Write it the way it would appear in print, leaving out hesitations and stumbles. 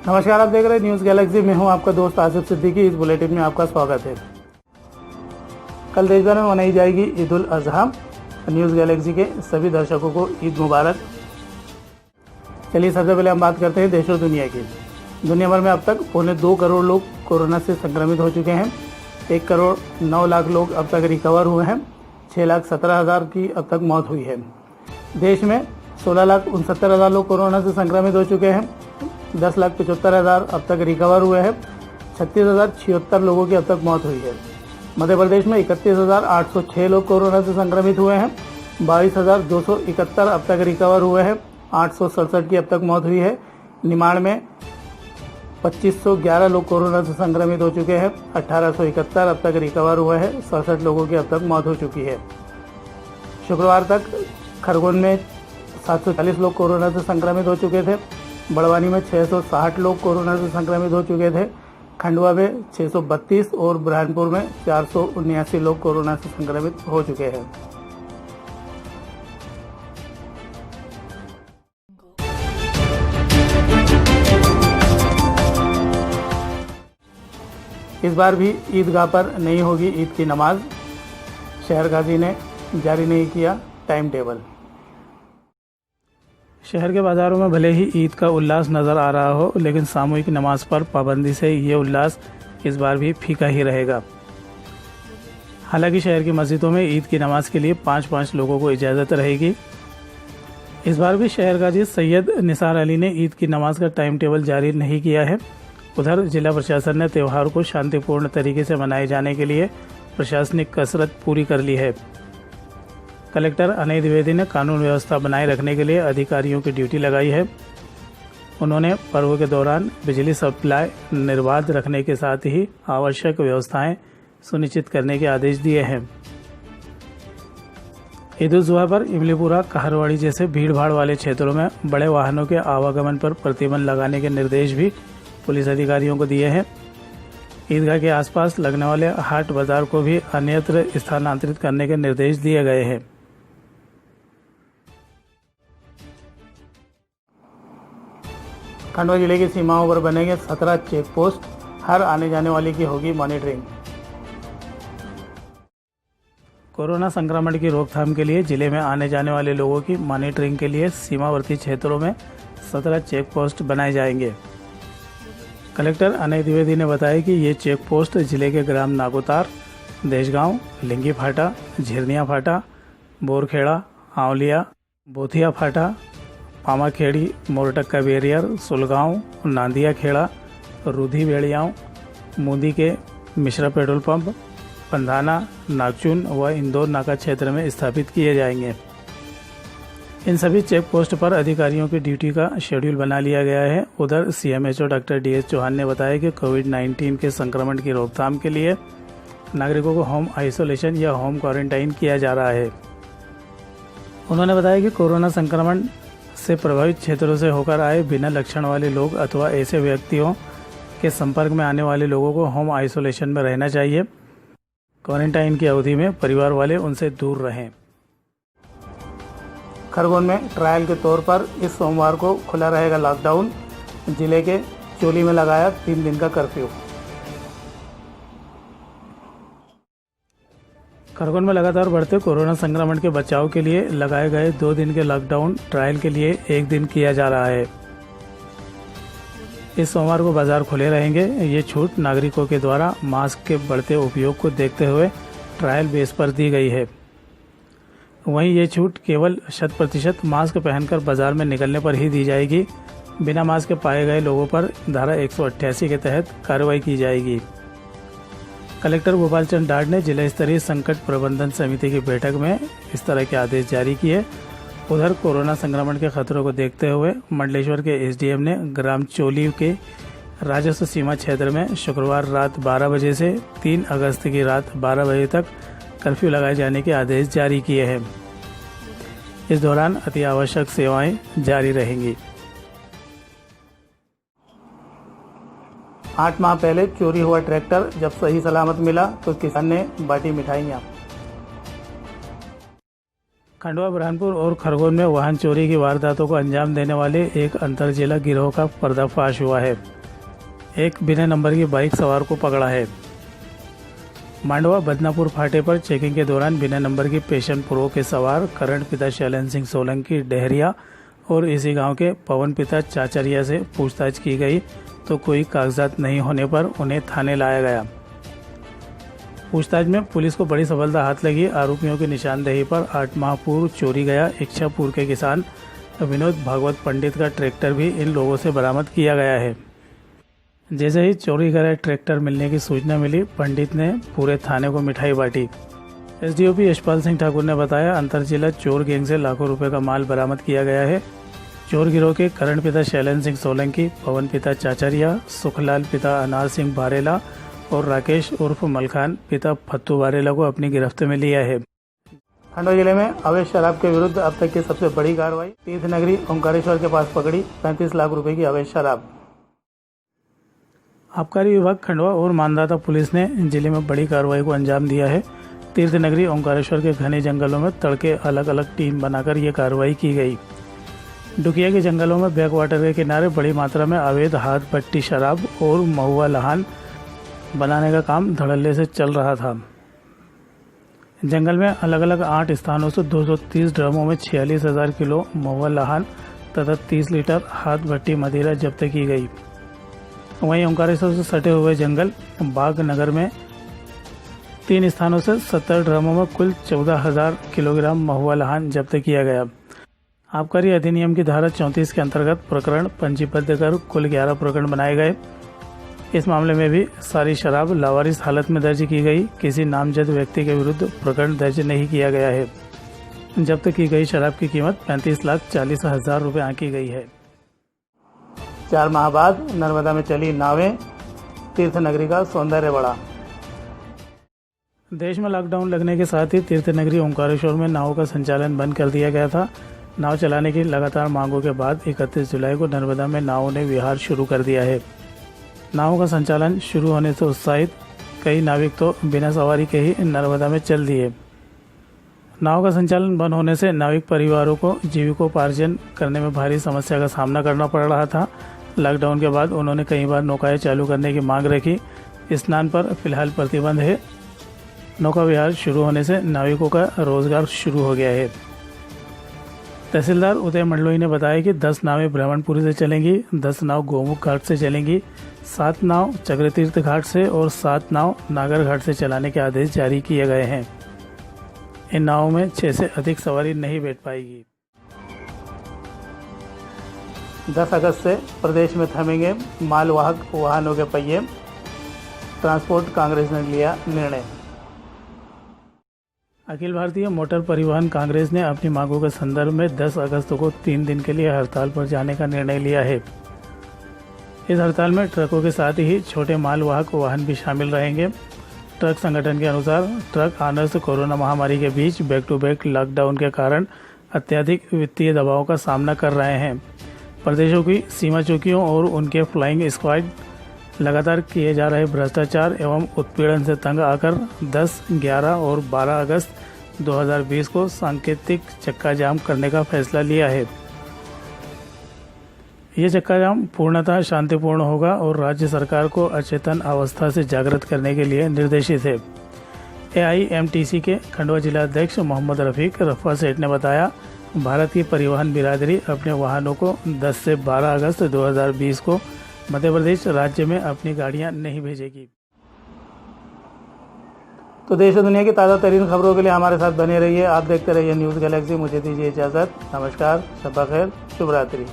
नमस्कार, आप देख रहे हैं न्यूज़ गैलेक्सी में हूं आपका दोस्त आसिफ सिद्दीकी। इस बुलेटिन में आपका स्वागत है। कल देश भर में मनाई जाएगी ईद उल अजहा। न्यूज़ गैलेक्सी के सभी दर्शकों को ईद मुबारक। चलिए सबसे पहले हम बात करते हैं देश और दुनिया की। दुनिया भर में अब तक 2.25 करोड़ लोग कोरोना से संक्रमित हो चुके हैं। 1.9 करोड़ लोग अब तक रिकवर हुए हैं। 6,17,000 की अब तक मौत हुई है। देश में 16,69,000 लोग कोरोना से संक्रमित हो चुके हैं। 10,75,000 अब तक रिकवर हुए हैं। 36,076 लोगों की अब तक मौत हुई है। मध्य प्रदेश में 31,806 लोग कोरोना से संक्रमित हुए हैं। 22,271 अब तक रिकवर हुए हैं। 867 की अब तक मौत हुई है। निमाड़ में 2,511 लोग कोरोना से संक्रमित हो चुके हैं। 1,871 अब तक रिकवर हुए हैं। 67 लोगों की अब तक मौत हो चुकी है। शुक्रवार तक खरगोन में 740 लोग कोरोना से संक्रमित हो चुके थे। बड़वानी में 660 लोग कोरोना से संक्रमित हो चुके थे। खंडवा में 632 और बुरहानपुर में 479 लोग कोरोना से संक्रमित हो चुके हैं। इस बार भी ईदगाह पर नहीं होगी ईद की नमाज। शहर गाजी ने जारी नहीं किया टाइम टेबल। शहर के बाज़ारों में भले ही ईद का उल्लास नज़र आ रहा हो, लेकिन सामूहिक नमाज पर पाबंदी से ये उल्लास इस बार भी फीका ही रहेगा। हालांकि शहर की मस्जिदों में ईद की नमाज के लिए 5-5 लोगों को इजाज़त रहेगी। इस बार भी शहर गाजी सैयद निसार अली ने ईद की नमाज का टाइम टेबल जारी नहीं किया है। उधर जिला प्रशासन ने त्यौहार को शांतिपूर्ण तरीके से मनाए जाने के लिए प्रशासनिक कसरत पूरी कर ली है। कलेक्टर अनय द्विवेदी ने कानून व्यवस्था बनाए रखने के लिए अधिकारियों की ड्यूटी लगाई है। उन्होंने पर्व के दौरान बिजली सप्लाई निर्बाध रखने के साथ ही आवश्यक व्यवस्थाएं सुनिश्चित करने के आदेश दिए हैं। ईद उल जुहा पर इमलीपुरा, कहरवाड़ी जैसे भीड़भाड़ वाले क्षेत्रों में बड़े वाहनों के आवागमन पर प्रतिबंध लगाने के निर्देश भी पुलिस अधिकारियों को दिए हैं। ईदगाह के आसपास लगने वाले हाट बाजार को भी अन्यत्र स्थानांतरित करने के निर्देश दिए गए हैं। खंडवा जिले की सीमाओं पर बनेंगे 17 चेक पोस्ट। हर आने जाने वाले की होगी मॉनिटरिंग। कोरोना संक्रमण की रोकथाम के लिए जिले में आने जाने वाले लोगों की मॉनिटरिंग के लिए सीमावर्ती क्षेत्रों में 17 चेक पोस्ट बनाए जाएंगे। कलेक्टर अनय द्विवेदी ने बताया कि ये चेक पोस्ट जिले के ग्राम नागोतार, देशगांव, लिंगी फाटा, झिरनिया फाटा, बोरखेड़ा, आंवलिया, बोथिया फाटा, पामाखेड़ी, मोरटक्का बैरियर, सुलगांव, नांदिया खेड़ा, रूधी बेड़ियाओं, मूंदी के मिश्रा पेट्रोल पंप, पंधाना, नागचून व इंदौर नाका क्षेत्र में स्थापित किए जाएंगे। इन सभी चेक पोस्ट पर अधिकारियों की ड्यूटी का शेड्यूल बना लिया गया है। उधर CMHO डॉक्टर DS चौहान ने बताया कि कोविड-19 के संक्रमण की रोकथाम के लिए नागरिकों को होम आइसोलेशन या होम क्वारंटाइन किया जा रहा है। उन्होंने बताया कि कोरोना संक्रमण से प्रभावित क्षेत्रों से होकर आए बिना लक्षण वाले लोग अथवा ऐसे व्यक्तियों के संपर्क में आने वाले लोगों को होम आइसोलेशन में रहना चाहिए। क्वारंटाइन की अवधि में परिवार वाले उनसे दूर रहें। खरगोन में ट्रायल के तौर पर इस सोमवार को खुला रहेगा लॉकडाउन। जिले के चोली में लगाया 3 दिन का कर्फ्यू। खरगोन में लगातार बढ़ते कोरोना संक्रमण के बचाव के लिए लगाए गए 2 दिन के लॉकडाउन ट्रायल के लिए 1 दिन किया जा रहा है। इस सोमवार को बाजार खुले रहेंगे। ये छूट नागरिकों के द्वारा मास्क के बढ़ते उपयोग को देखते हुए ट्रायल बेस पर दी गई है। वहीं ये छूट केवल 100% मास्क पहनकर बाजार में निकलने पर ही दी जाएगी। बिना मास्क पाए गए लोगों पर धारा 188 के तहत कार्रवाई की जाएगी। कलेक्टर गोपाल चंद डाड ने जिला स्तरीय संकट प्रबंधन समिति की बैठक में इस तरह के आदेश जारी किए। उधर कोरोना संक्रमण के खतरों को देखते हुए मंडलेश्वर के SDM ने ग्राम चोली के राजस्व सीमा क्षेत्र में शुक्रवार रात 12 बजे से 3 अगस्त की रात 12 बजे तक कर्फ्यू लगाए जाने के आदेश जारी किए हैं। इस दौरान अति आवश्यक सेवाएं जारी रहेंगी। 8 माह पहले चोरी हुआ ट्रैक्टर जब सही सलामत मिला तो किसान ने बांटी मिठाइयाँ। खंडवा, बुरहानपुर और खरगोन में वाहन चोरी की वारदातों को अंजाम देने वाले एक अंतरजिला गिरोह का पर्दाफाश हुआ है। एक बिना नंबर की बाइक सवार को पकड़ा है। मांडवा बदनापुर फाटे पर चेकिंग के दौरान बिना नंबर की पैशन प्रो के सवार करण पिता शैलेंद्र सिंह सोलंकी डहरिया और इसी गांव के पवन पिता चाचरिया से पूछताछ की गई तो कोई कागजात नहीं होने पर उन्हें थाने लाया गया। पूछताछ में पुलिस को बड़ी सफलता हाथ लगी। आरोपियों की निशानदेही पर 8 माह पूर्व चोरी गया इच्छापुर के किसान विनोद भागवत पंडित का ट्रैक्टर भी इन लोगों से बरामद किया गया है। जैसे ही चोरी गया ट्रैक्टर मिलने की सूचना मिली, पंडित ने पूरे थाने को मिठाई बांटी। एसडीओपी यशपाल सिंह ठाकुर ने बताया, अंतरजिला चोर गैंग से लाखों रुपए का माल बरामद किया गया है। चोर गिरोह के करण पिता शैलेंद्र सिंह सोलंकी, पवन पिता चाचरिया, सुखलाल पिता अनार सिंह बारेला और राकेश उर्फ मलखान पिता फत्तू बारेला को अपनी गिरफ्त में लिया है। खंडवा जिले में अवैध शराब के विरुद्ध अब तक की सबसे बड़ी कार्रवाई। तीर्थ नगरी ओंकारेश्वर के पास पकड़ी 35 लाख रुपए की अवैध शराब। आबकारी विभाग खंडवा और मानदाता पुलिस ने जिले में बड़ी कार्रवाई को अंजाम दिया है। तीर्थ नगरी ओंकारेश्वर के घने जंगलों में तड़के अलग अलग टीम बनाकर ये कार्रवाई की गई। डुकिया के जंगलों में बैकवाटर के किनारे बड़ी मात्रा में अवैध हाथ भट्टी शराब और महुआ लहान बनाने का काम धड़ल्ले से चल रहा था। जंगल में अलग अलग 8 स्थानों से 230 ड्रमों में 46,000 किलो महुआ लहान तथा 30 लीटर हाथ भट्टी मदिरा जब्त की गई। वहीं ओंकारेश्वर से सटे हुए जंगल बाग नगर में 3 स्थानों से 70 ड्रमों में कुल 14,000 किलोग्राम महुआ लहान जब्त किया गया। आबकारी अधिनियम की धारा 34 के अंतर्गत प्रकरण पंजीबद्ध कर कुल 11 प्रकरण बनाए गए। इस मामले में भी सारी शराब लावारिस हालत में दर्ज की गई। किसी नामजद व्यक्ति के विरुद्ध प्रकरण दर्ज नहीं किया गया है। जब्त की गई शराब की कीमत 35,40,000 रुपये आंकी गई है। 4 माह बाद नर्मदा में चली नावें, तीर्थ नगरी का सौंदर्य बढ़ा। देश में लॉकडाउन लगने के साथ ही तीर्थ नगरी ओंकारेश्वर में नावों का संचालन बंद कर दिया गया था। नाव चलाने की लगातार मांगों के बाद 31 जुलाई को नर्मदा में नावों ने विहार शुरू कर दिया है। नावों का संचालन शुरू होने से उत्साहित कई नाविक तो बिना सवारी के ही नर्मदा में चल दिए। नाव का संचालन बंद होने से नाविक परिवारों को जीविकोपार्जन करने में भारी समस्या का सामना करना पड़ रहा था। लॉकडाउन के बाद उन्होंने कई बार नौकाएं चालू करने की मांग रखी। स्नान पर फिलहाल प्रतिबंध है। नौका विहार शुरू होने से नाविकों का रोजगार शुरू हो गया है। तहसीलदार उदय मंडलोई ने बताया कि 10 नावें ब्राह्मणपुरी से चलेंगी, 10 नाव गोमुख घाट से चलेंगी, 7 नाव चक्रतीर्थ घाट से और 7 नाव नागर घाट से चलाने के आदेश जारी किए गए हैं। इन नावों में 6 से अधिक सवारी नहीं बैठ पाएगी। 10 अगस्त से प्रदेश में थमेंगे मालवाहक वाहनों के पहिए। ट्रांसपोर्ट कांग्रेस ने लिया निर्णय। अखिल भारतीय मोटर परिवहन कांग्रेस ने अपनी मांगों के संदर्भ में 10 अगस्त को 3 दिन के लिए हड़ताल पर जाने का निर्णय लिया है। इस हड़ताल में ट्रकों के साथ ही छोटे मालवाहक वाहन भी शामिल रहेंगे। ट्रक संगठन के अनुसार ट्रक ऑनर्स कोरोना महामारी के बीच बैक टू बैक लॉकडाउन के कारण अत्यधिक वित्तीय दबाव का सामना कर रहे हैं। प्रदेशों की सीमा चौकियों और उनके फ्लाइंग स्क्वाड लगातार किए जा रहे भ्रष्टाचार एवं उत्पीड़न से तंग आकर 10, 11 और 12 अगस्त 2020 को सांकेतिक चक्का जाम करने का फैसला लिया है। ये चक्का जाम पूर्णतः शांतिपूर्ण होगा और राज्य सरकार को अचेतन अवस्था से जागृत करने के लिए निर्देशित है। AIMTC के खंडवा जिला अध्यक्ष मोहम्मद रफीक रफ़ा सेठ ने बताया, भारत की परिवहन बिरादरी अपने वाहनों को 10 से 12 अगस्त 2020 को मध्य प्रदेश राज्य में अपनी गाड़ियां नहीं भेजेगी। तो देश और दुनिया की ताज़ा तरीन खबरों के लिए हमारे साथ बने रहिए। आप देखते रहिए न्यूज़ गैलेक्सी। मुझे दीजिए इजाज़त। नमस्कार, शब्बा खैर, शुभ रात्रि।